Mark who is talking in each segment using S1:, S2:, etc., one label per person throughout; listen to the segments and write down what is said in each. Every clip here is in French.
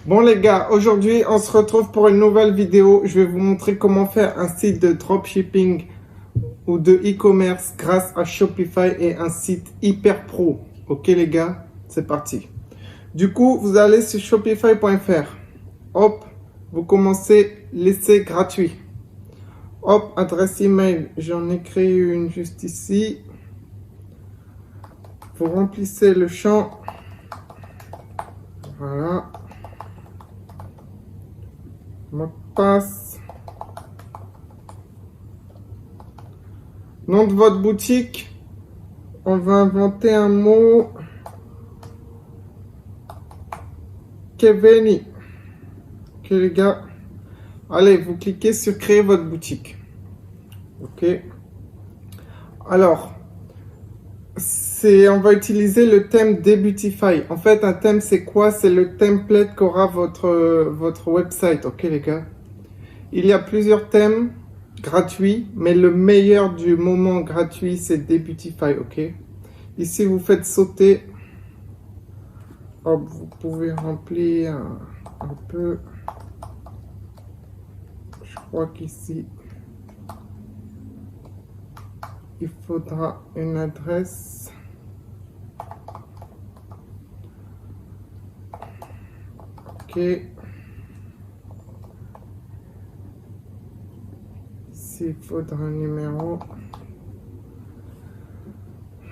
S1: Bon les gars, aujourd'hui on se retrouve pour une nouvelle vidéo. Je vais vous montrer comment faire un site de dropshipping ou de e-commerce grâce à Shopify et un site hyper pro. Ok les gars, c'est parti. Du coup, vous allez sur shopify.fr. Hop, vous commencez l'essai gratuit. Hop, adresse email, j'en ai créé une juste ici. Vous remplissez le champ. Voilà. Mot de passe. Nom de votre boutique. On va inventer un mot. Keveni. Ok les gars. Allez, vous cliquez sur créer votre boutique. Ok. Alors, on va utiliser le thème Debutify. En fait, un thème, c'est quoi? C'est le template qu'aura votre website. Ok les gars. Il y a plusieurs thèmes gratuits, mais le meilleur du moment gratuit, c'est Debutify. Ok. Ici, vous faites sauter. Hop, vous pouvez remplir un peu. Je crois qu'ici, il faudra une adresse. Ok. Ici, il faudra un numéro.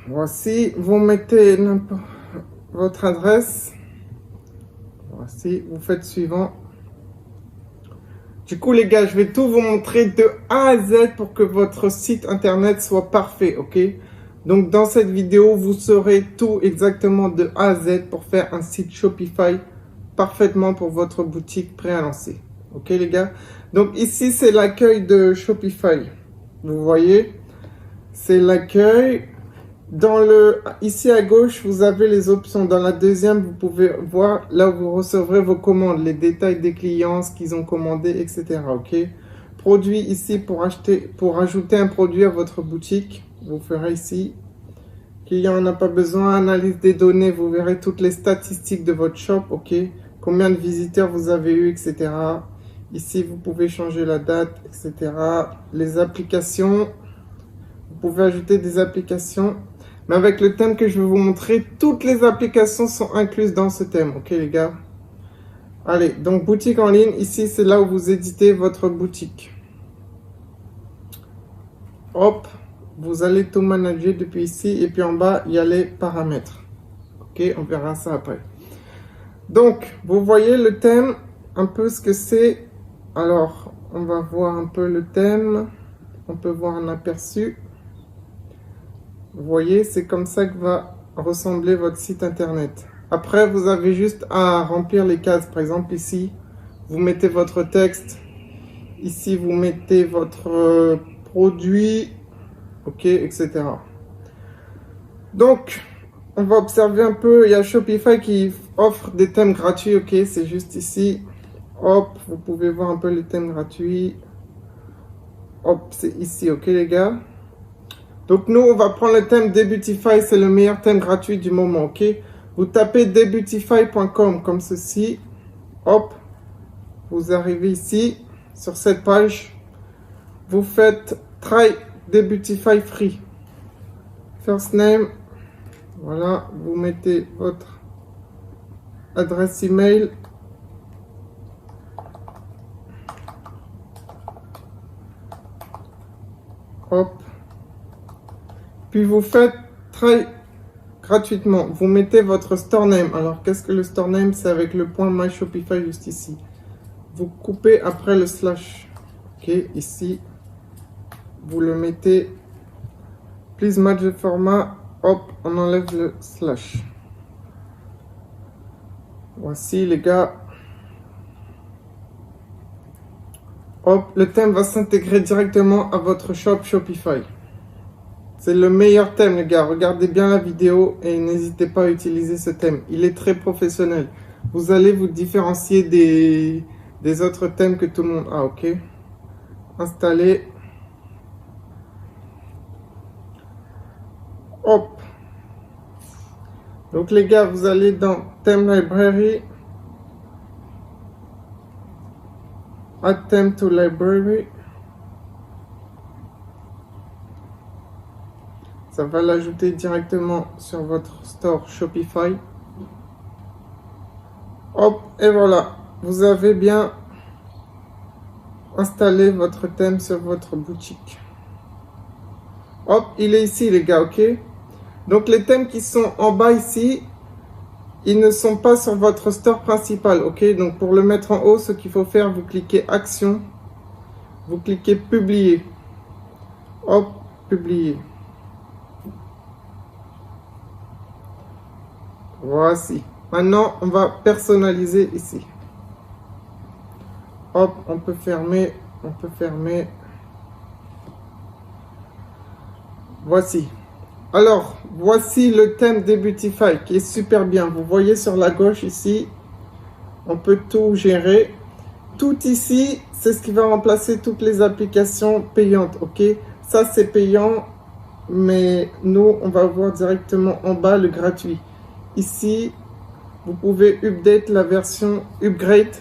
S1: Voici, vous mettez votre adresse. Voici, vous faites suivant. Du coup, les gars, je vais tout vous montrer de A à Z pour que votre site internet soit parfait, ok? Donc, dans cette vidéo, vous saurez tout exactement de A à Z pour faire un site Shopify parfaitement pour votre boutique prêt à lancer. Ok, les gars? Donc, ici, c'est l'accueil de Shopify. Vous voyez? C'est l'accueil. Ici à gauche, vous avez les options. Dans la deuxième, vous pouvez voir là où vous recevrez vos commandes, les détails des clients, ce qu'ils ont commandé, etc. Ok. Produit ici pour ajouter un produit à votre boutique. Vous ferez ici. Client n'a pas besoin. Analyse des données. Vous verrez toutes les statistiques de votre shop. Ok. Combien de visiteurs vous avez eu, etc. Ici, vous pouvez changer la date, etc. Les applications. Vous pouvez ajouter des applications. Mais avec le thème que je vais vous montrer, toutes les applications sont incluses dans ce thème. Ok les gars? Allez, donc boutique en ligne. Ici, c'est là où vous éditez votre boutique. Hop, vous allez tout manager depuis ici. Et puis en bas, il y a les paramètres. Ok, on verra ça après. Donc, vous voyez le thème, un peu ce que c'est. Alors, on va voir un peu le thème. On peut voir un aperçu. Vous voyez, c'est comme ça que va ressembler votre site internet. Après, vous avez juste à remplir les cases. Par exemple, ici, vous mettez votre texte. Ici, vous mettez votre produit. Ok, etc. Donc, on va observer un peu. Il y a Shopify qui offre des thèmes gratuits. Ok, c'est juste ici. Hop, vous pouvez voir un peu les thèmes gratuits. Hop, c'est ici. Ok, les gars. Donc nous, on va prendre le thème Debutify, c'est le meilleur thème gratuit du moment, ok? Vous tapez debutify.com comme ceci. Hop, vous arrivez ici, sur cette page. Vous faites Try Debutify Free. First name, voilà, vous mettez votre adresse email. Hop. Puis vous faites Try gratuitement. Vous mettez votre store name. Alors, qu'est-ce que le store name? C'est avec le point My Shopify juste ici. Vous coupez après le slash. Ok, ici. Vous le mettez. Please match the format. Hop, on enlève le slash. Voici les gars. Hop, le thème va s'intégrer directement à votre shop Shopify. C'est le meilleur thème, les gars. Regardez bien la vidéo et n'hésitez pas à utiliser ce thème. Il est très professionnel. Vous allez vous différencier des autres thèmes que tout le monde a, ok? Installer. Hop. Donc, les gars, vous allez dans Theme Library. Add theme to library. Ça va l'ajouter directement sur votre store Shopify. Hop, et voilà. Vous avez bien installé votre thème sur votre boutique. Hop, il est ici les gars, ok? Donc les thèmes qui sont en bas ici, ils ne sont pas sur votre store principal, ok? Donc pour le mettre en haut, ce qu'il faut faire, vous cliquez Action, vous cliquez Publier. Hop, Publier. Voici. Maintenant, on va personnaliser ici. Hop, on peut fermer, on peut fermer. Voici. Alors, voici le thème Debutify qui est super bien. Vous voyez sur la gauche ici, on peut tout gérer. Tout ici, c'est ce qui va remplacer toutes les applications payantes, ok? Ça, c'est payant, mais nous, on va voir directement en bas le gratuit. Ici, vous pouvez update la version, upgrade,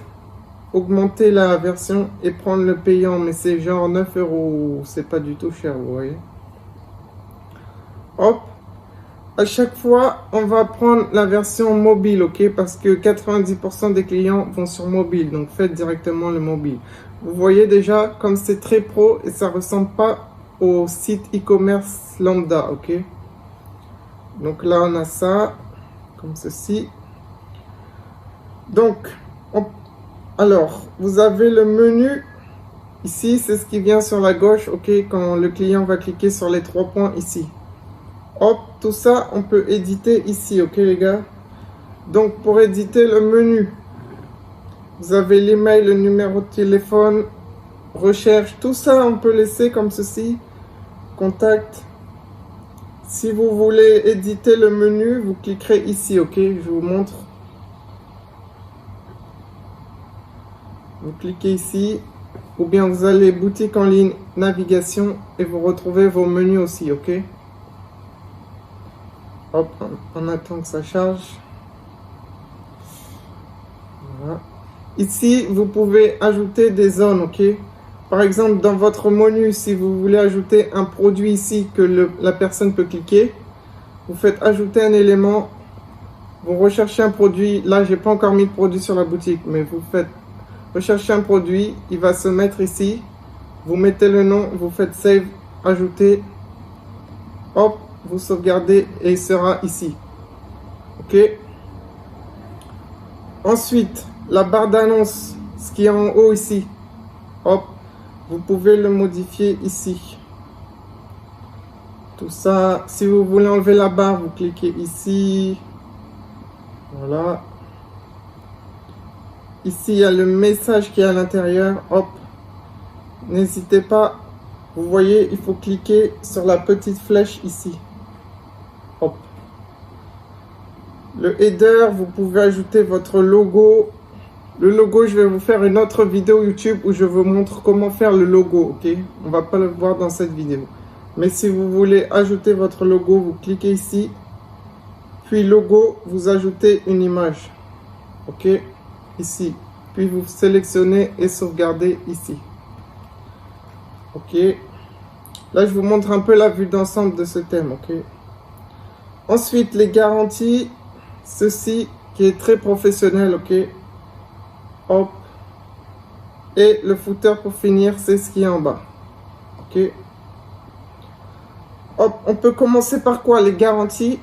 S1: augmenter la version et prendre le payant, mais c'est genre 9 €. C'est pas du tout cher, vous voyez. Hop, à chaque fois, on va prendre la version mobile, ok? Parce que 90% des clients vont sur mobile, donc faites directement le mobile. Vous voyez déjà, comme c'est très pro et ça ressemble pas au site e-commerce lambda, ok? Donc là, on a ça, comme ceci. Donc, alors, vous avez le menu. Ici, c'est ce qui vient sur la gauche, ok? Quand le client va cliquer sur les 3 points ici. Hop, tout ça, on peut éditer ici, ok les gars? Donc, pour éditer le menu, vous avez l'email, le numéro de téléphone, recherche, tout ça, on peut laisser comme ceci. Contact. Si vous voulez éditer le menu, vous cliquerez ici, ok? Je vous montre. Vous cliquez ici, ou bien vous allez boutique en ligne, navigation, et vous retrouvez vos menus aussi, ok? Hop, on attend que ça charge. Voilà. Ici, vous pouvez ajouter des zones, ok? Par exemple, dans votre menu, si vous voulez ajouter un produit ici que la personne peut cliquer, vous faites ajouter un élément, vous recherchez un produit. Là, j'ai pas encore mis de produit sur la boutique, mais vous faites rechercher un produit, il va se mettre ici. Vous mettez le nom, vous faites save, ajouter. Hop, vous sauvegardez et il sera ici. Ok. Ensuite, la barre d'annonce, ce qui est en haut ici. Hop, vous pouvez le modifier ici. Tout ça, si vous voulez enlever la barre, vous cliquez ici. Voilà. Ici, il y a le message qui est à l'intérieur. Hop. N'hésitez pas. Vous voyez, il faut cliquer sur la petite flèche ici. Hop. Le header, vous pouvez ajouter votre logo. Le logo, je vais vous faire une autre vidéo YouTube où je vous montre comment faire le logo, ok? On va pas le voir dans cette vidéo. Mais si vous voulez ajouter votre logo, vous cliquez ici. Puis logo, vous ajoutez une image. Ok? Ici. Puis vous sélectionnez et sauvegardez ici. Ok? Là, je vous montre un peu la vue d'ensemble de ce thème, ok? Ensuite, les garanties. Ceci qui est très professionnel, ok? Hop. Et le footer pour finir, c'est ce qui est en bas. Ok? Hop, on peut commencer par quoi? Les garanties.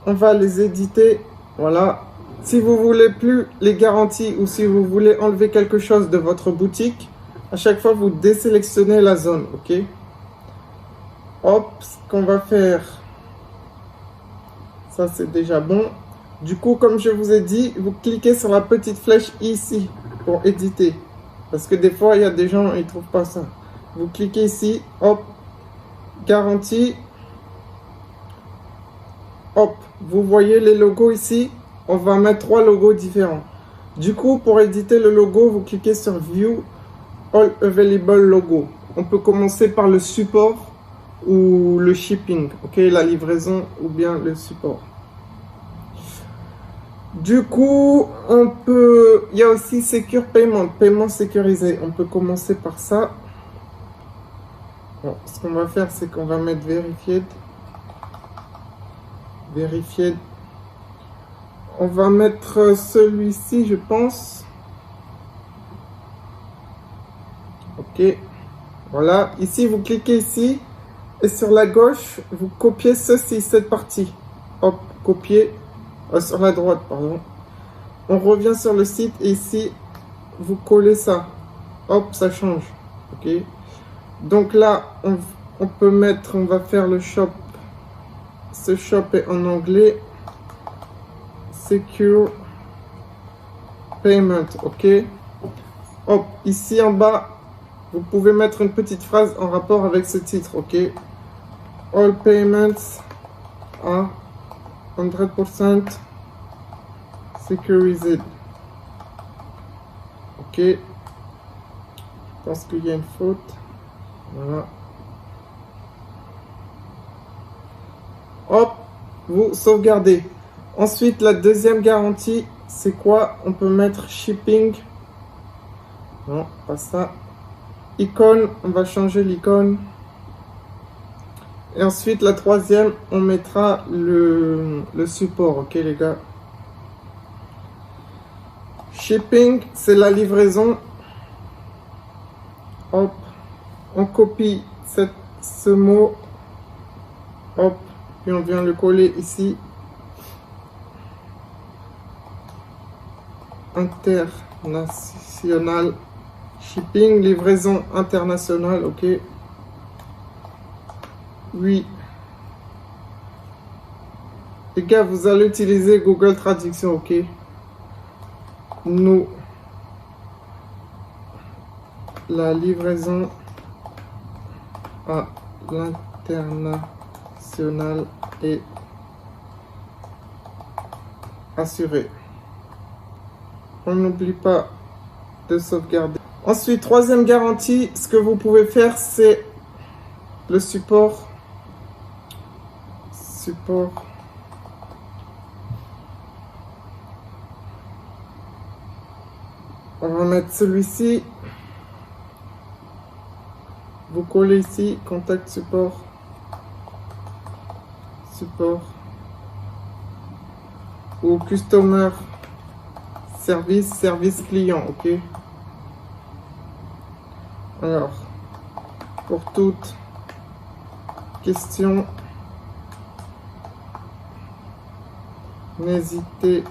S1: On va les éditer. Voilà. Si vous voulez plus les garanties ou si vous voulez enlever quelque chose de votre boutique, à chaque fois, vous désélectionnez la zone, ok? Hop, ce qu'on va faire, ça c'est déjà bon. Du coup, comme je vous ai dit, vous cliquez sur la petite flèche ici pour éditer. Parce que des fois, il y a des gens, ils ne trouvent pas ça. Vous cliquez ici, hop, garantie. Hop, vous voyez les logos ici. On va mettre 3 logos différents. Du coup, pour éditer le logo, vous cliquez sur View All Available Logo. On peut commencer par le support ou le shipping, ok, la livraison ou bien le support. Du coup, on peut... Il y a aussi Secure Payment, paiement sécurisé. On peut commencer par ça. Bon, ce qu'on va faire, c'est qu'on va mettre Verified. Verified. On va mettre celui-ci, je pense. Ok. Voilà. Ici, vous cliquez ici. Et sur la gauche, vous copiez ceci, cette partie. Hop, copier. Sur la droite, pardon. On revient sur le site et ici, vous collez ça. Hop, ça change. Ok. Donc là, on peut mettre, on va faire le shop. Ce shop est en anglais. Secure Payment. Ok. Hop, ici en bas, vous pouvez mettre une petite phrase en rapport avec ce titre. Ok. All payments are 100% securised. Ok. Je pense qu'il y a une faute. Voilà. Hop, vous sauvegardez. Ensuite, la deuxième garantie, c'est quoi? On peut mettre shipping. Non, pas ça. Icône, on va changer l'icône. Et ensuite, la troisième, on mettra le support, ok les gars. Shipping, c'est la livraison. Hop, on copie ce mot. Hop, puis on vient le coller ici. International. Shipping, livraison internationale, ok. Oui. Les gars, vous allez utiliser Google Traduction, ok. Nous, la livraison à l'international est assurée. On n'oublie pas de sauvegarder. Ensuite, troisième garantie, ce que vous pouvez faire, c'est le support. On va mettre celui-ci. Vous collez ici, contact support. Ou customer service client, ok. Alors, pour toute question, n'hésitez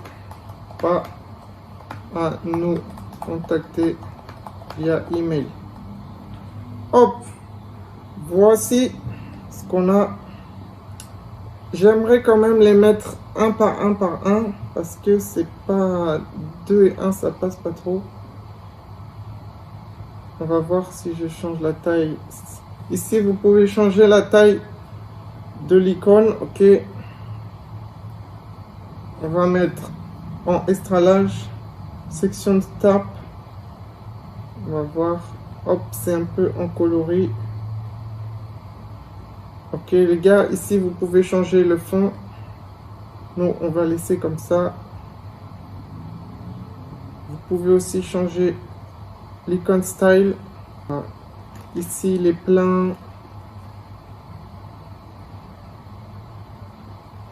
S1: pas à nous contacter via email. Hop, voici ce qu'on a. J'aimerais quand même les mettre un par un parce que c'est pas 2 et 1, ça passe pas trop. On va voir si je change la taille. Ici, vous pouvez changer la taille de l'icône, ok. On va mettre en estralage, section de tap. On va voir. Hop, c'est un peu en coloris. Ok les gars, ici vous pouvez changer le fond. Nous, on va laisser comme ça. Vous pouvez aussi changer l'icône style. Ici les pleins.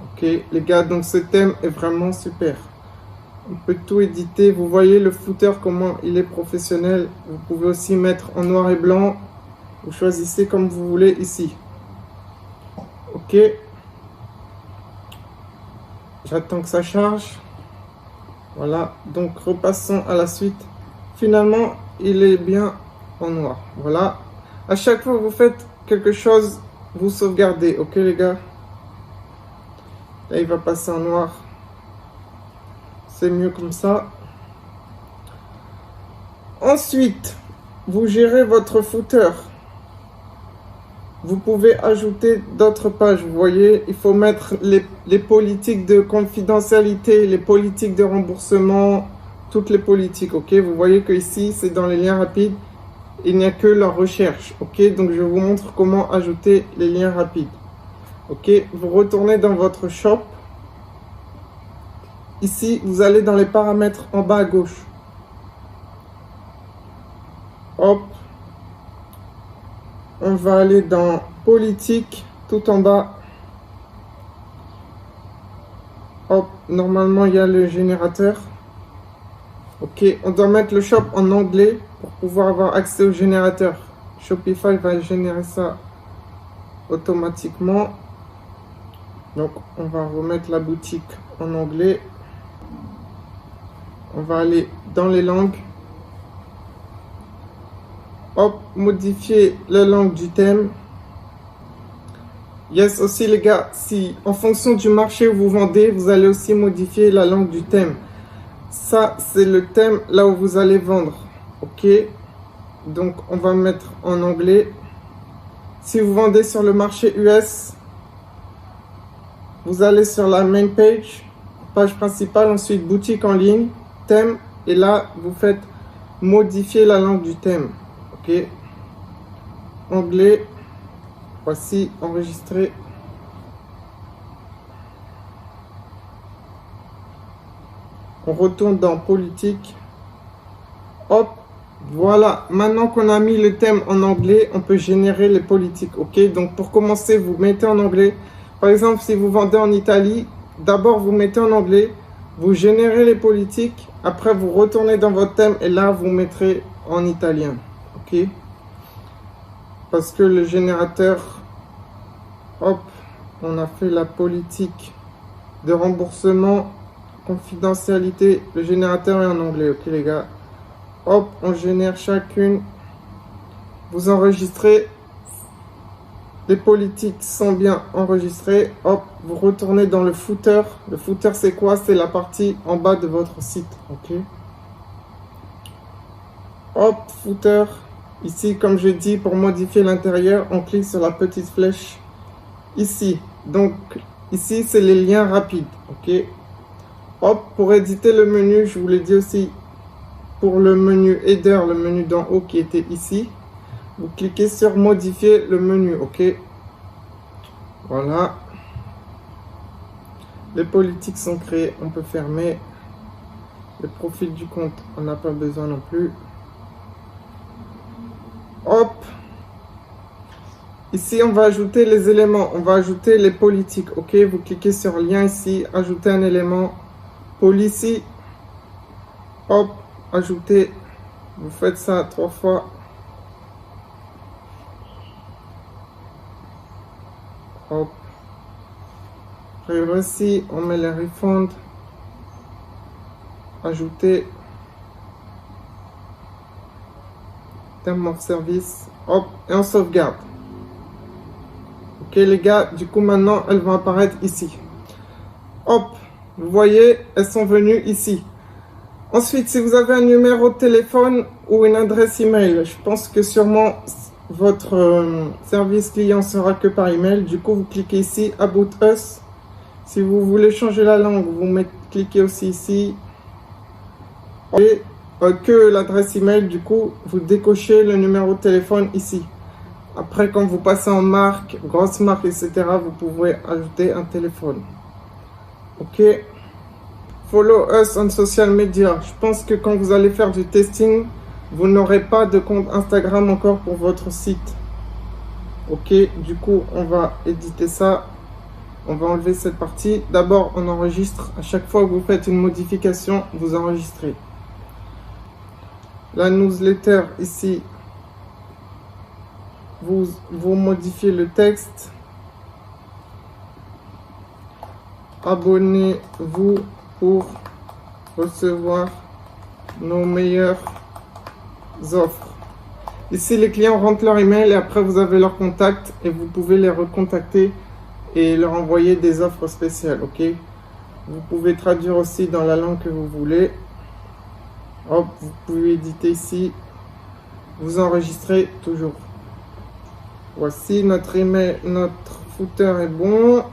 S1: Ok les gars, donc ce thème est vraiment super. On peut tout éditer. Vous voyez le footer, comment il est professionnel. Vous pouvez aussi mettre en noir et blanc. Vous choisissez comme vous voulez ici. Ok. J'attends que ça charge. Voilà. Donc repassons à la suite. Finalement, il est bien en noir. Voilà. À chaque fois que vous faites quelque chose, vous sauvegardez. Ok les gars. Là, il va passer en noir. C'est mieux comme ça. Ensuite, vous gérez votre footer. Vous pouvez ajouter d'autres pages. Vous voyez, il faut mettre les politiques de confidentialité, les politiques de remboursement, toutes les politiques. Ok, vous voyez que ici, c'est dans les liens rapides. Il n'y a que la recherche. Ok, donc je vous montre comment ajouter les liens rapides. Ok, vous retournez dans votre shop. ici, vous allez dans les paramètres en bas à gauche. Hop. On va aller dans politique, tout en bas. Hop, normalement, il y a le générateur. Ok, on doit mettre le shop en anglais pour pouvoir avoir accès au générateur. Shopify va générer ça automatiquement. Donc, on va remettre la boutique en anglais. On va aller dans les langues. Hop, modifier la langue du thème. Yes, aussi les gars, si en fonction du marché où vous vendez, vous allez aussi modifier la langue du thème. Ça, c'est le thème là où vous allez vendre. Ok, donc on va mettre en anglais. Si vous vendez sur le marché US, vous allez sur la main page, page principale, ensuite boutique en ligne, thème, et là vous faites modifier la langue du thème. Ok, anglais, voici enregistré. On retourne dans politique. Hop, voilà. Maintenant qu'on a mis le thème en anglais, on peut générer les politiques. Ok, donc pour commencer, vous mettez en anglais. Par exemple, si vous vendez en Italie, d'abord vous mettez en anglais, vous générez les politiques, après vous retournez dans votre thème et là vous mettrez en italien. Ok, parce que le générateur, hop, on a fait la politique de remboursement, confidentialité, le générateur est en anglais. Ok les gars, hop, on génère chacune, vous enregistrez, les politiques sont bien enregistrées. Hop, vous retournez dans le footer. Le footer c'est quoi? C'est la partie en bas de votre site. Ok, hop, footer. Ici, comme j'ai dit, pour modifier l'intérieur, on clique sur la petite flèche ici. Donc ici c'est les liens rapides. Ok, hop, pour éditer le menu, je vous l'ai dit aussi, pour le menu header, le menu d'en haut qui était ici, vous cliquez sur modifier le menu. Ok, voilà, les politiques sont créées, on peut fermer. Le profil du compte, on n'a pas besoin non plus. Hop, ici on va ajouter les éléments, on va ajouter les politiques. Ok, vous cliquez sur lien ici, ajouter un élément, policy. Hop, ajouter, vous faites ça 3 fois. Hop, privacy, on met les refunds, ajouter, terme of service, hop, et on sauvegarde. Ok les gars, du coup maintenant elles vont apparaître ici. Hop, vous voyez, elles sont venues ici. Ensuite, si vous avez un numéro de téléphone ou une adresse email, je pense que sûrement votre service client sera que par email. Du coup, vous cliquez ici, About Us. Si vous voulez changer la langue, vous cliquez aussi ici. Et que l'adresse email, du coup, vous décochez le numéro de téléphone ici. Après, quand vous passez en marque, grosse marque, etc., vous pouvez ajouter un téléphone. Ok. Follow us on social media. Je pense que quand vous allez faire du testing, vous n'aurez pas de compte Instagram encore pour votre site. Ok, du coup, on va éditer ça. On va enlever cette partie. D'abord, on enregistre. À chaque fois que vous faites une modification, vous enregistrez. La newsletter, ici, vous modifiez le texte. Abonnez-vous pour recevoir nos meilleures offres. Ici, les clients rentrent leur email et après vous avez leur contact et vous pouvez les recontacter et leur envoyer des offres spéciales. Ok, vous pouvez traduire aussi dans la langue que vous voulez. Hop, vous pouvez éditer ici, vous enregistrez toujours. Voici notre email, notre footer est bon.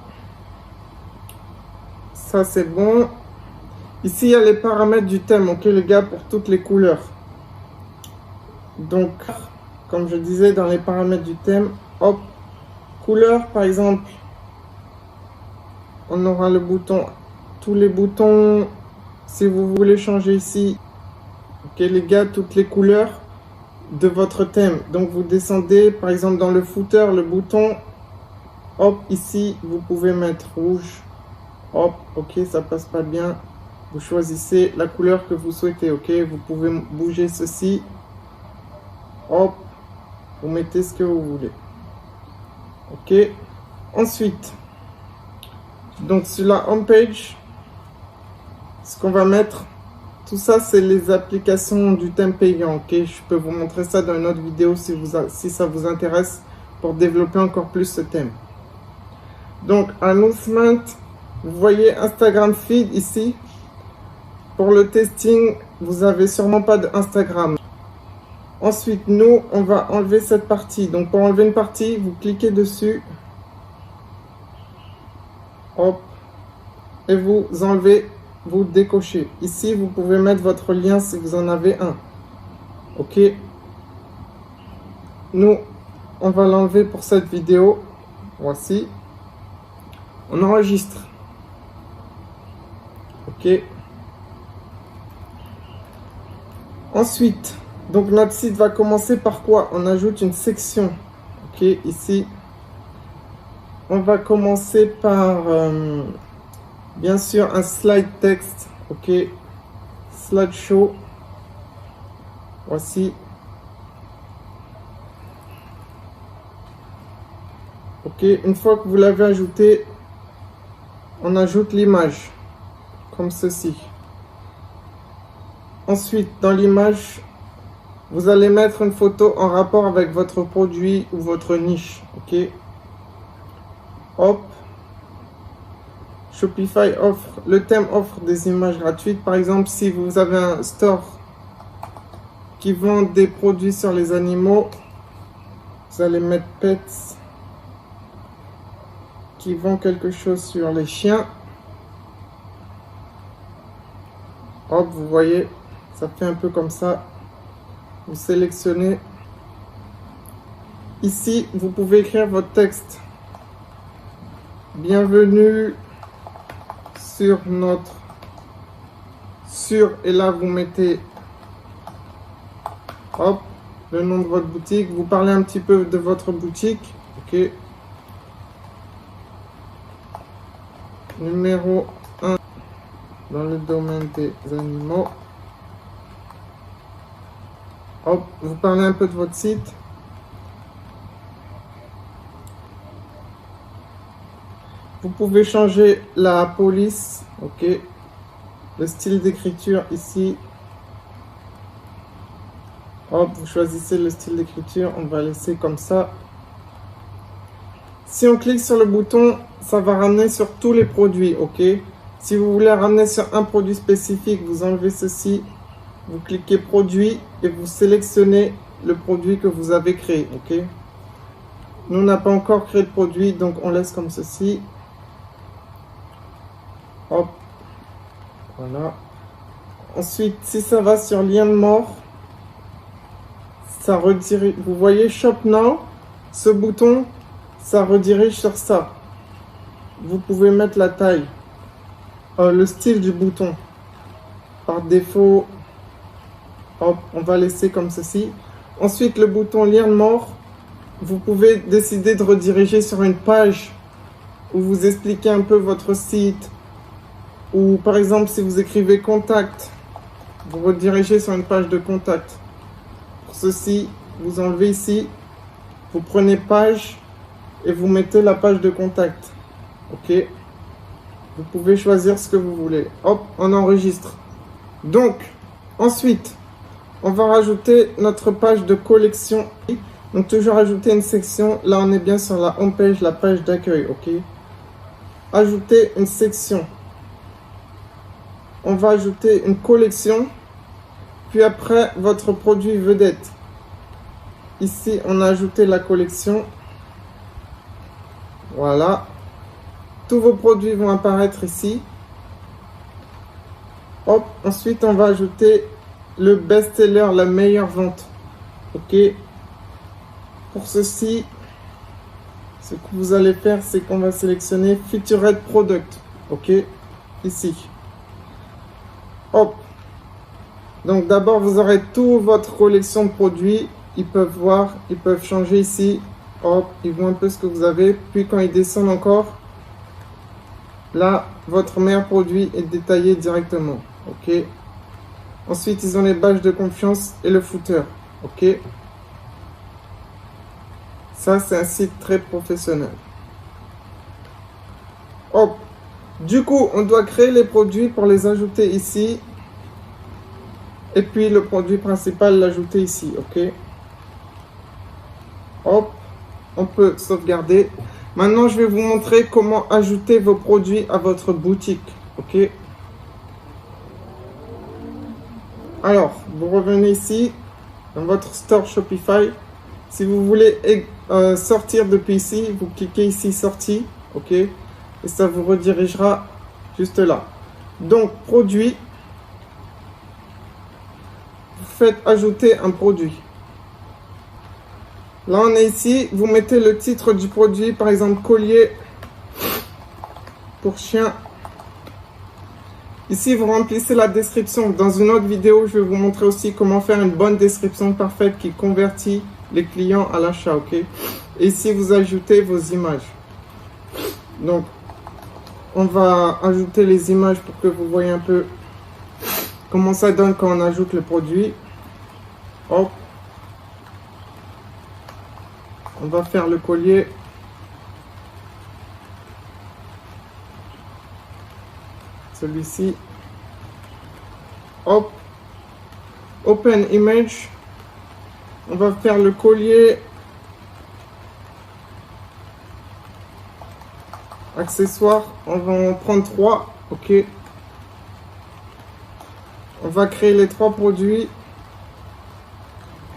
S1: Ça c'est bon. Ici, il y a les paramètres du thème, ok les gars, pour toutes les couleurs. Donc, comme je disais, dans les paramètres du thème, hop, couleur, par exemple, on aura le bouton tous les boutons, si vous voulez changer ici, ok les gars, toutes les couleurs de votre thème. Donc vous descendez par exemple dans le footer, le bouton, hop, ici vous pouvez mettre rouge, hop, ok, ça passe pas bien, vous choisissez la couleur que vous souhaitez, ok, vous pouvez bouger ceci, hop, vous mettez ce que vous voulez, ok. Ensuite, donc sur la home page, ce qu'on va mettre, tout ça c'est les applications du thème payant, ok. Je peux vous montrer ça dans une autre vidéo si ça vous intéresse pour développer encore plus ce thème. Donc announcement, vous voyez Instagram feed ici. Pour le testing, vous avez sûrement pas d'Instagram. Ensuite, nous, on va enlever cette partie. Donc pour enlever une partie, vous cliquez dessus. Hop. Et vous enlevez, vous décochez. Ici, vous pouvez mettre votre lien si vous en avez un. Ok. Nous, on va l'enlever pour cette vidéo. Voici. On enregistre. Ok. Ensuite, donc notre site va commencer par quoi? On ajoute une section. Ok, ici. On va commencer par, bien sûr, un slide texte. Ok. Slideshow. Voici. Ok, une fois que vous l'avez ajouté, on ajoute l'image. Comme ceci. Ensuite, dans l'image, vous allez mettre une photo en rapport avec votre produit ou votre niche. Ok. Hop. Shopify offre, le thème offre des images gratuites. Par exemple, si vous avez un store qui vend des produits sur les animaux, vous allez mettre pets qui vend quelque chose sur les chiens. Hop, vous voyez, ça fait un peu comme ça. Vous sélectionnez. Ici, vous pouvez écrire votre texte. Bienvenue sur notre... et là, vous mettez... Hop, le nom de votre boutique. Vous parlez un petit peu de votre boutique. Ok. Numéro 1 dans le domaine des animaux. Hop, vous parlez un peu de votre site. Vous pouvez changer la police, ok. Le style d'écriture ici. Hop, vous choisissez le style d'écriture, on va laisser comme ça. Si on clique sur le bouton, ça va ramener sur tous les produits, ok. Si vous voulez ramener sur un produit spécifique, vous enlevez ceci. Vous cliquez produit et vous sélectionnez le produit que vous avez créé, ok. Nous, on n'a pas encore créé de produit, donc on laisse comme ceci. Hop, voilà. Ensuite, si ça va sur lien de mort, ça redirige. Vous voyez Shop Now, ce bouton, ça redirige sur ça. Vous pouvez mettre la taille, le style du bouton. Par défaut, hop, on va laisser comme ceci. Ensuite, le bouton lien de mort, vous pouvez décider de rediriger sur une page où vous expliquez un peu votre site. Ou par exemple, si vous écrivez contact, vous redirigez sur une page de contact. Pour ceci, vous enlevez ici, vous prenez page et vous mettez la page de contact. Ok. Vous pouvez choisir ce que vous voulez. Hop, on enregistre. Donc, ensuite, on va rajouter notre page de collection. Donc, toujours ajouter une section. Là, on est bien sur la home page, la page d'accueil. Ok. Ajouter une section. On va ajouter une collection, puis après votre produit vedette. Ici, on a ajouté la collection. Voilà. Tous vos produits vont apparaître ici. Hop, ensuite, on va ajouter le best-seller, la meilleure vente. Ok. Pour ceci, ce que vous allez faire, c'est qu'on va sélectionner Featured Product. Ok. ici. Hop. Donc d'abord, vous aurez toute votre collection de produits. Ils peuvent voir, ils peuvent changer ici. Hop, ils voient un peu ce que vous avez. Puis quand ils descendent encore, là, votre meilleur produit est détaillé directement. Ok. Ensuite, ils ont les badges de confiance et le footer. Ok. Ça, c'est un site très professionnel. Hop. Du coup, on doit créer les produits pour les ajouter ici. Et puis, le produit principal, l'ajouter ici. Ok. Hop. On peut sauvegarder. Maintenant, je vais vous montrer comment ajouter vos produits à votre boutique. Ok. Alors, vous revenez ici, dans votre store Shopify. Si vous voulez sortir depuis ici, vous cliquez ici sortie. Ok. Et ça vous redirigera juste là. Donc, produit. Vous faites ajouter un produit. Là, on est ici. Vous mettez le titre du produit. Par exemple, collier pour chien. Ici, vous remplissez la description. Dans une autre vidéo, je vais vous montrer aussi comment faire une bonne description parfaite qui convertit les clients à l'achat. Ok. Et ici, vous ajoutez vos images. Donc, on va ajouter les images pour que vous voyez un peu comment ça donne quand on ajoute le produit. Hop. On va faire le collier. Celui-ci. Hop. Open image. On va faire le collier. Accessoires. On va en prendre 3. Ok. On va créer les 3 produits.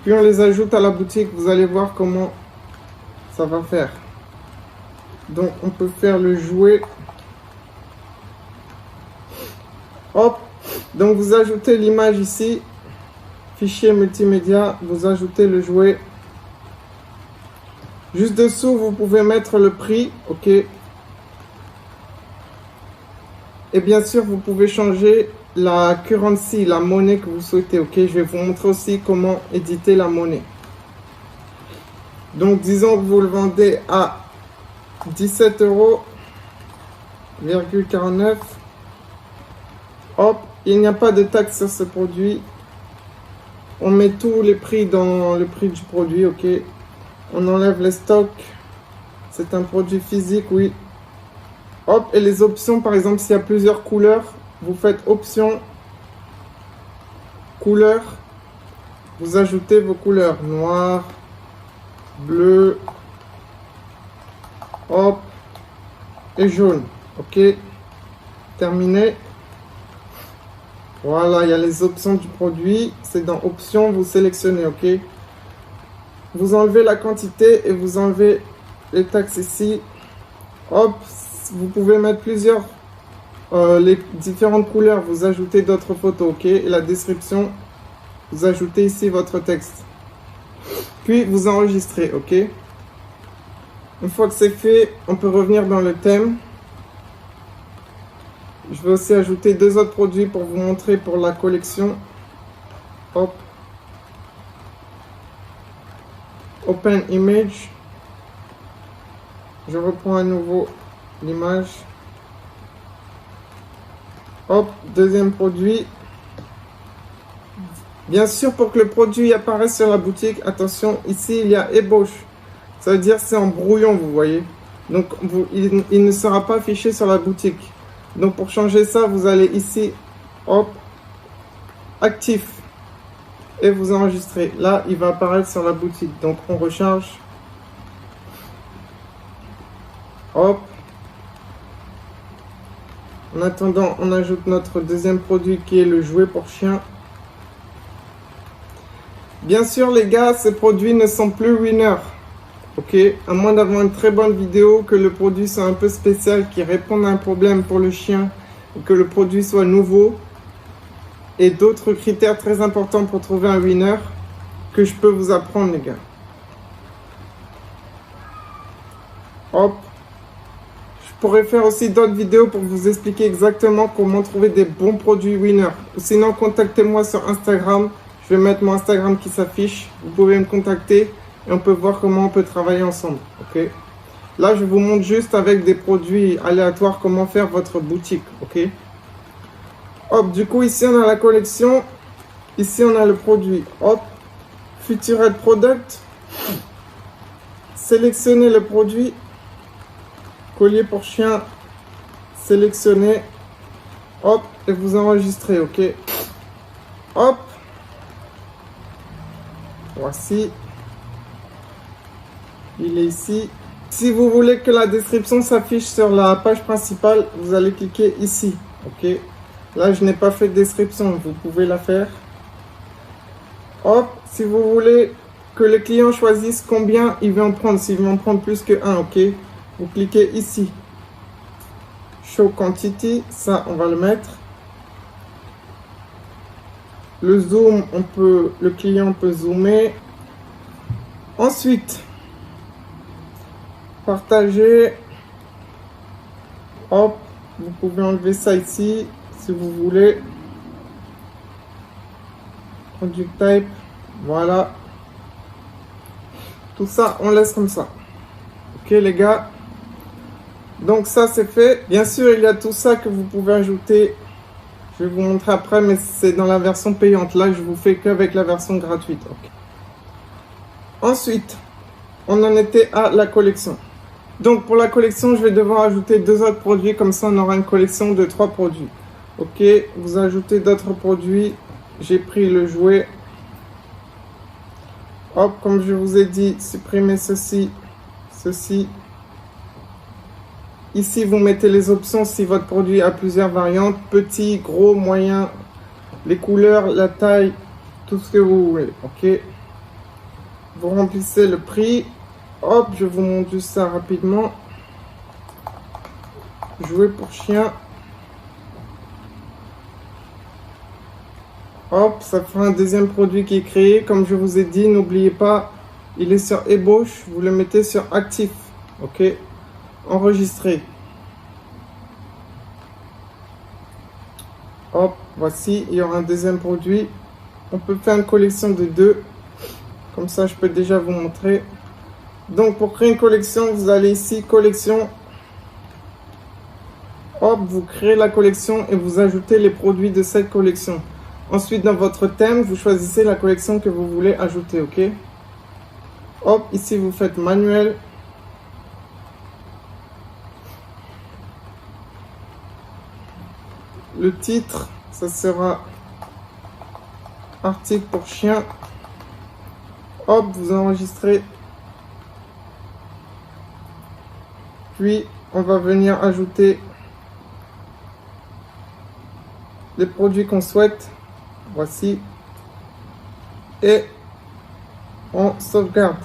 S1: Puis on les ajoute à la boutique. Vous allez voir comment ça va faire. Donc on peut faire le jouet. Hop. Donc vous ajoutez l'image ici. Fichier multimédia. Vous ajoutez le jouet. Juste dessous, vous pouvez mettre le prix. Ok. Et bien sûr, vous pouvez changer la currency, la monnaie que vous souhaitez. Ok. Je vais vous montrer aussi comment éditer la monnaie. Donc, disons que vous le vendez à 17,49 €. Hop, il n'y a pas de taxe sur ce produit. On met tous les prix dans le prix du produit, ok. On enlève les stocks. C'est un produit physique, oui. Hop, et les options, par exemple, s'il y a plusieurs couleurs, vous faites option, couleur. Vous ajoutez vos couleurs, noir, bleu, hop, et jaune. Ok, terminé. Voilà, il y a les options du produit. C'est dans options, vous sélectionnez. Ok, vous enlevez la quantité et vous enlevez les taxes ici. Hop, vous pouvez mettre plusieurs les différentes couleurs. Vous ajoutez d'autres photos. Ok, et la description, vous ajoutez ici votre texte. Puis vous enregistrez, ok. Une fois que c'est fait, on peut revenir dans le thème. Je vais aussi ajouter 2 autres produits pour vous montrer pour la collection. Hop. Open image. Je reprends à nouveau l'image. Hop, deuxième produit. Bien sûr, pour que le produit apparaisse sur la boutique, attention, ici il y a ébauche. Ça veut dire c'est en brouillon, vous voyez. Donc il ne sera pas affiché sur la boutique. Donc pour changer ça, vous allez ici, hop, actif. Et vous enregistrez. Là, il va apparaître sur la boutique. Donc on recharge. Hop. En attendant, on ajoute notre deuxième produit qui est le jouet pour chien. Bien sûr, les gars, ces produits ne sont plus winners. Ok, à moins d'avoir une très bonne vidéo, que le produit soit un peu spécial, qui réponde à un problème pour le chien, et que le produit soit nouveau, et d'autres critères très importants pour trouver un winner, que je peux vous apprendre, les gars. Hop, je pourrais faire aussi d'autres vidéos pour vous expliquer exactement comment trouver des bons produits winner. Sinon, contactez-moi sur Instagram. Je vais mettre mon Instagram qui s'affiche. Vous pouvez me contacter et on peut voir comment on peut travailler ensemble. Ok. Là, je vous montre juste avec des produits aléatoires comment faire votre boutique. Ok. Hop, du coup, ici, on a la collection. Ici, on a le produit. Hop. Featured Product. Sélectionnez le produit. Collier pour chien. Sélectionnez. Hop. Et vous enregistrez. Ok. Hop. Voici. Il est ici. Si vous voulez que la description s'affiche sur la page principale, vous allez cliquer ici. Ok. Là, je n'ai pas fait de description. Vous pouvez la faire. Hop. Si vous voulez que les clients choisissent combien ils vont en prendre. S'ils vont en prendre plus que un. Ok. Vous cliquez ici. Show Quantity. Ça, on va le mettre. Le zoom, le client peut zoomer. Ensuite, partager. Hop, vous pouvez enlever ça ici si vous voulez. Product type, voilà. Tout ça, on laisse comme ça. Ok les gars. Donc ça c'est fait. Bien sûr, il y a tout ça que vous pouvez ajouter. Je vais vous montrer après, mais c'est dans la version payante. Là, je vous fais qu'avec la version gratuite. Okay. Ensuite, on en était à la collection. Donc, pour la collection, je vais devoir ajouter 2 autres produits. Comme ça, on aura une collection de 3 produits. Ok, vous ajoutez d'autres produits. J'ai pris le jouet. Hop, comme je vous ai dit, supprimez ceci, ceci. Ici, vous mettez les options si votre produit a plusieurs variantes. Petit, gros, moyen, les couleurs, la taille, tout ce que vous voulez. Ok. Vous remplissez le prix. Hop, je vous montre juste ça rapidement. Jouet pour chien. Hop, ça fera un deuxième produit qui est créé. Comme je vous ai dit, n'oubliez pas, il est sur ébauche. Vous le mettez sur actif. Ok. Enregistrer. Hop, voici, il y aura un deuxième produit. On peut faire une collection de 2. Comme ça, je peux déjà vous montrer. Donc, pour créer une collection, vous allez ici, collection. Hop, vous créez la collection et vous ajoutez les produits de cette collection. Ensuite, dans votre thème, vous choisissez la collection que vous voulez ajouter, ok? Hop, ici, vous faites manuel. Le titre, ça sera article pour chien. Hop, vous enregistrez. Puis, on va venir ajouter les produits qu'on souhaite. Voici. Et on sauvegarde.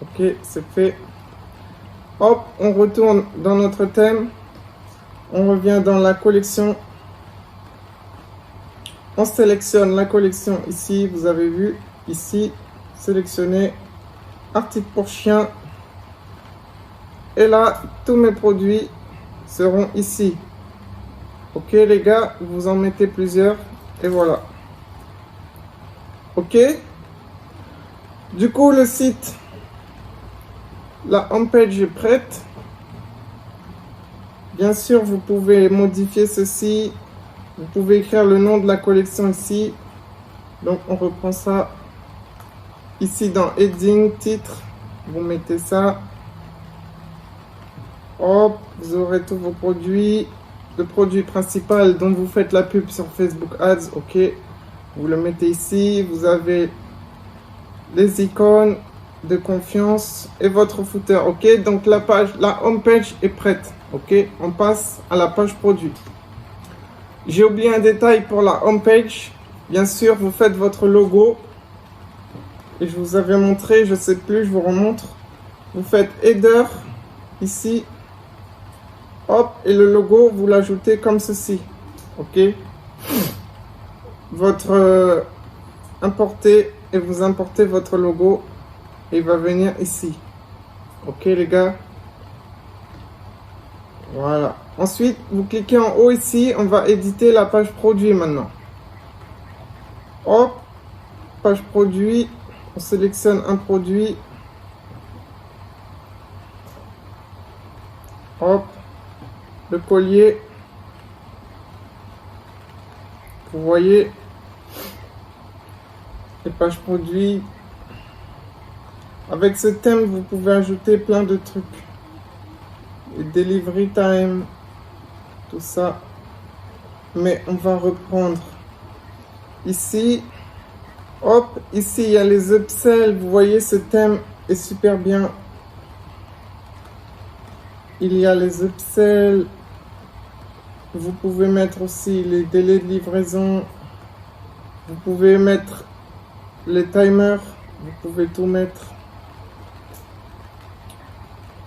S1: Ok, c'est fait. Hop, on retourne dans notre thème. On revient dans la collection. On sélectionne la collection ici. Vous avez vu ici. Sélectionner article pour chien. Et là, tous mes produits seront ici. Ok les gars, vous en mettez plusieurs. Et voilà. Ok. Du coup, le site, la homepage est prête. Bien sûr, vous pouvez modifier ceci. Vous pouvez écrire le nom de la collection ici. Donc, on reprend ça. Ici, dans Heading, titre, vous mettez ça. Hop, vous aurez tous vos produits. Le produit principal dont vous faites la pub sur Facebook Ads, ok. Vous le mettez ici. Vous avez les icônes de confiance et votre footer, ok. Donc, la home page est prête. Ok, on passe à la page produit. J'ai oublié un détail pour la home page. Bien sûr, vous faites votre logo. Et je vous avais montré, je sais plus, je vous remontre. Vous faites header ici. Hop, et le logo, vous l'ajoutez comme ceci. Ok. Votre importer et vous importez votre logo. Et il va venir ici. Ok les gars. Voilà. Ensuite, vous cliquez en haut ici. On va éditer la page produit maintenant. Hop. Page produit. On sélectionne un produit. Hop. Le collier. Vous voyez. Les pages produits. Avec ce thème, vous pouvez ajouter plein de trucs. Et delivery time, tout ça. Mais on va reprendre ici. Hop, ici il y a les upsells. Vous voyez, ce thème est super bien. Il y a les upsells. Vous pouvez mettre aussi les délais de livraison. Vous pouvez mettre les timers. Vous pouvez tout mettre.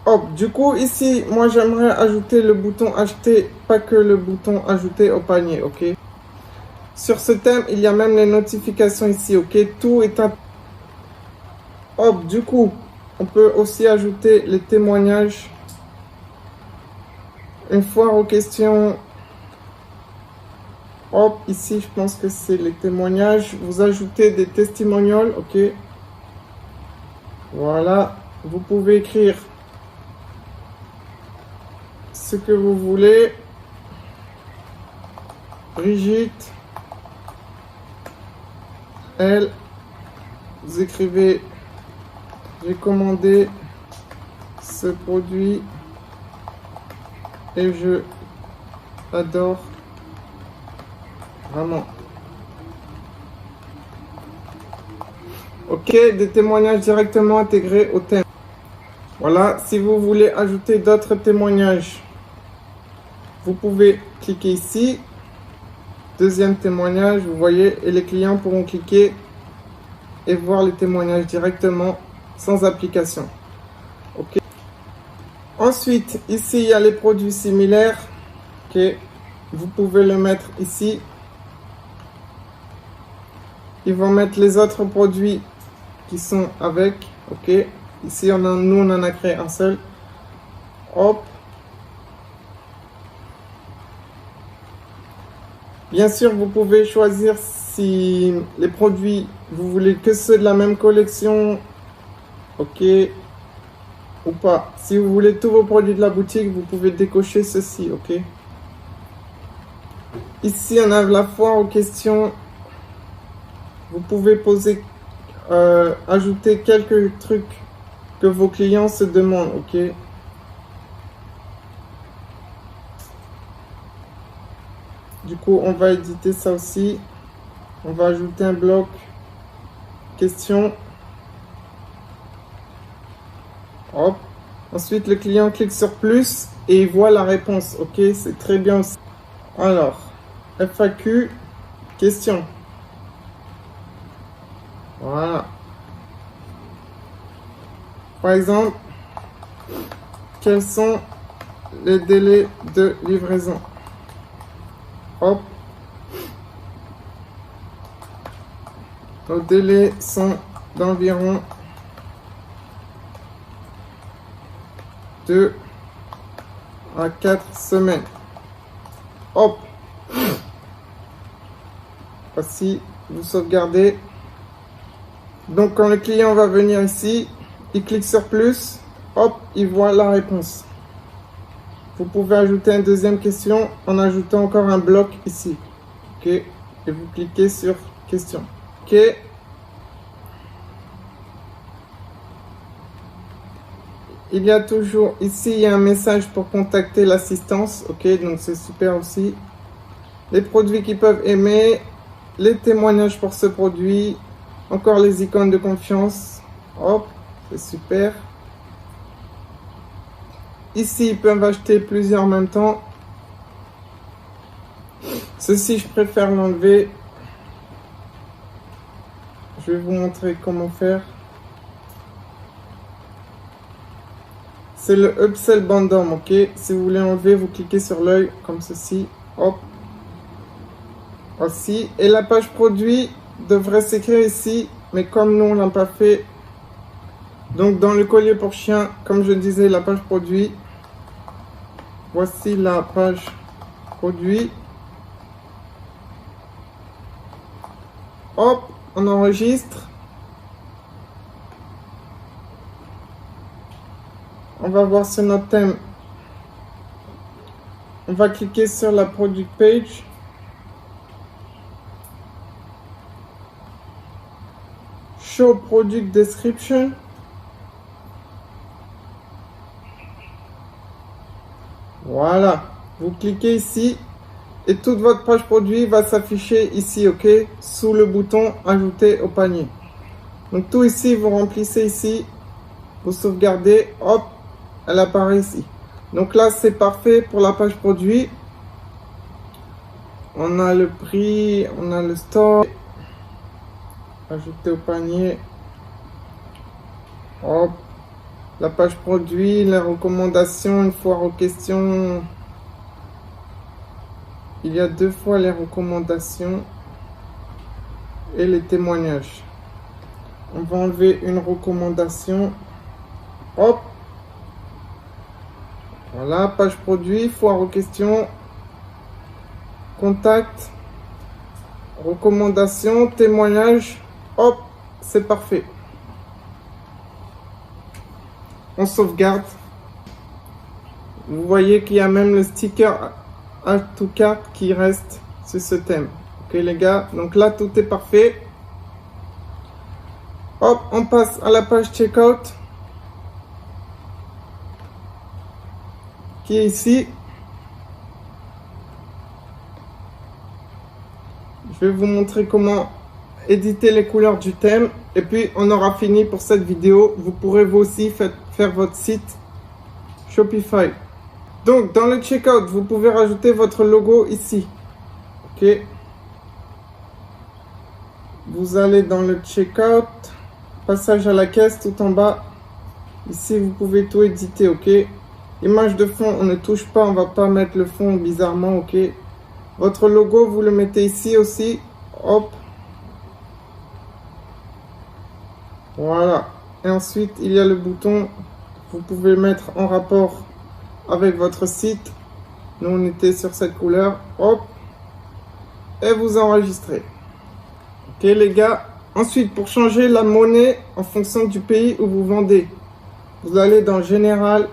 S1: Hop, du coup, ici, moi, j'aimerais ajouter le bouton acheter, pas que le bouton ajouter au panier, ok? Sur ce thème, il y a même les notifications ici, ok? Tout est à... Hop, du coup, on peut aussi ajouter les témoignages. Une foire aux questions. Hop, ici, je pense que c'est les témoignages. Vous ajoutez des testimonials, ok? Voilà, vous pouvez écrire ce que vous voulez. Brigitte, elle, vous écrivez, j'ai commandé ce produit et je adore vraiment. Ok, des témoignages directement intégrés au thème. Voilà, si vous voulez ajouter d'autres témoignages, vous pouvez cliquer ici. Deuxième témoignage, vous voyez, et les clients pourront cliquer et voir les témoignages directement sans application. Ok. Ensuite, ici, il y a les produits similaires. Ok. Vous pouvez le mettre ici. Ils vont mettre les autres produits qui sont avec. Ok. Ici, nous, on en a créé un seul. Hop. Bien sûr, vous pouvez choisir si les produits, vous voulez que ceux de la même collection, ok, ou pas. Si vous voulez tous vos produits de la boutique, vous pouvez décocher ceci, ok. Ici, on a la foire aux questions. Vous pouvez poser, ajouter quelques trucs que vos clients se demandent, ok. Du coup, on va éditer ça aussi. On va ajouter un bloc question. Hop. Ensuite, le client clique sur plus et il voit la réponse. Ok, c'est très bien aussi. Alors, FAQ, question. Voilà. Par exemple, quels sont les délais de livraison? Hop. Nos délais sont d'environ 2 à 4 semaines. Hop. Voici, vous sauvegardez. Donc quand le client va venir ici, il clique sur plus, hop, il voit la réponse. Vous pouvez ajouter une deuxième question en ajoutant encore un bloc ici. Ok. Et vous cliquez sur question. Ok. Il y a toujours ici, il y a un message pour contacter l'assistance. Ok, donc c'est super aussi. Les produits qu'ils peuvent aimer, les témoignages pour ce produit, encore les icônes de confiance. Hop, c'est super. Ici, ils peuvent acheter plusieurs en même temps. Ceci, je préfère l'enlever. Je vais vous montrer comment faire. C'est le upsell bandom, ok. Si vous voulez enlever, vous cliquez sur l'œil comme ceci. Hop. Voici. Et la page produit devrait s'écrire ici, mais comme nous on l'a pas fait. Donc dans le collier pour chien, comme je disais, la page produit. Voici la page produit. Hop, on enregistre. On va voir sur notre thème. On va cliquer sur la product page. Show product description. Voilà. Vous cliquez ici et toute votre page produit va s'afficher ici, ok, sous le bouton ajouter au panier. Donc tout ici, vous remplissez ici, vous sauvegardez, hop, elle apparaît ici. Donc là, c'est parfait pour la page produit. On a le prix, on a le store. Ajouter au panier. Hop. La page produit, les recommandations, une foire aux questions. Il y a 2 fois les recommandations et les témoignages. On va enlever une recommandation. Hop. Voilà, page produit, foire aux questions, contact, recommandations, témoignages. Hop, c'est parfait. On sauvegarde. Vous voyez qu'il y a même le sticker Add to Cart qui reste sur ce thème. Ok les gars, donc là tout est parfait. Hop, on passe à la page checkout qui est ici. Je vais vous montrer comment éditer les couleurs du thème et puis on aura fini pour cette vidéo. Vous pourrez vous aussi faire votre site Shopify. Donc dans le checkout, vous pouvez rajouter votre logo ici. Ok. Vous allez dans le checkout, passage à la caisse tout en bas. Ici vous pouvez tout éditer, ok. Image de fond, on ne touche pas, on va pas mettre le fond bizarrement, ok. Votre logo, vous le mettez ici aussi. Hop. Voilà. Et ensuite, il y a le bouton. Vous pouvez mettre en rapport avec votre site. Nous, on était sur cette couleur. Hop. Et vous enregistrez. Ok, les gars. Ensuite, pour changer la monnaie en fonction du pays où vous vendez, vous allez dans Général.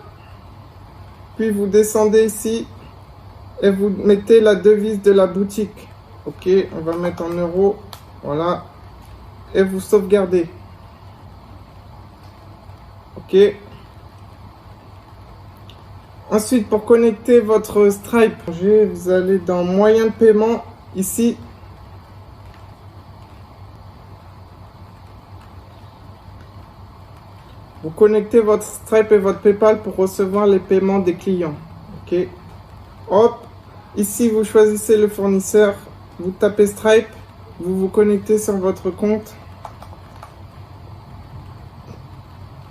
S1: Puis, vous descendez ici. Et vous mettez la devise de la boutique. Ok, on va mettre en euros. Voilà. Et vous sauvegardez. Ok. Ensuite, pour connecter votre Stripe, vous allez dans moyen de paiement, ici. Vous connectez votre Stripe et votre PayPal pour recevoir les paiements des clients. Ok. Hop. Ici, vous choisissez le fournisseur. Vous tapez Stripe. Vous vous connectez sur votre compte.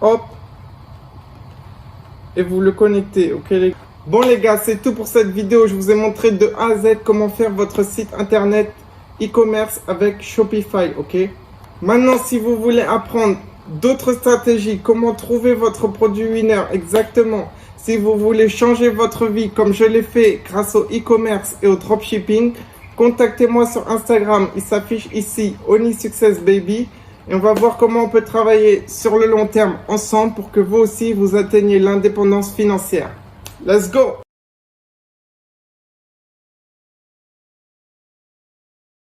S1: Hop. Et vous le connectez, ok les gars. Bon les gars, c'est tout pour cette vidéo. Je vous ai montré de A à Z comment faire votre site internet e-commerce avec Shopify, ok. Maintenant, si vous voulez apprendre d'autres stratégies, comment trouver votre produit winner exactement, si vous voulez changer votre vie comme je l'ai fait grâce au e-commerce et au dropshipping, contactez-moi sur Instagram. Il s'affiche ici, Only Success Baby. Et on va voir comment on peut travailler sur le long terme ensemble pour que vous aussi vous atteigniez l'indépendance financière. Let's go!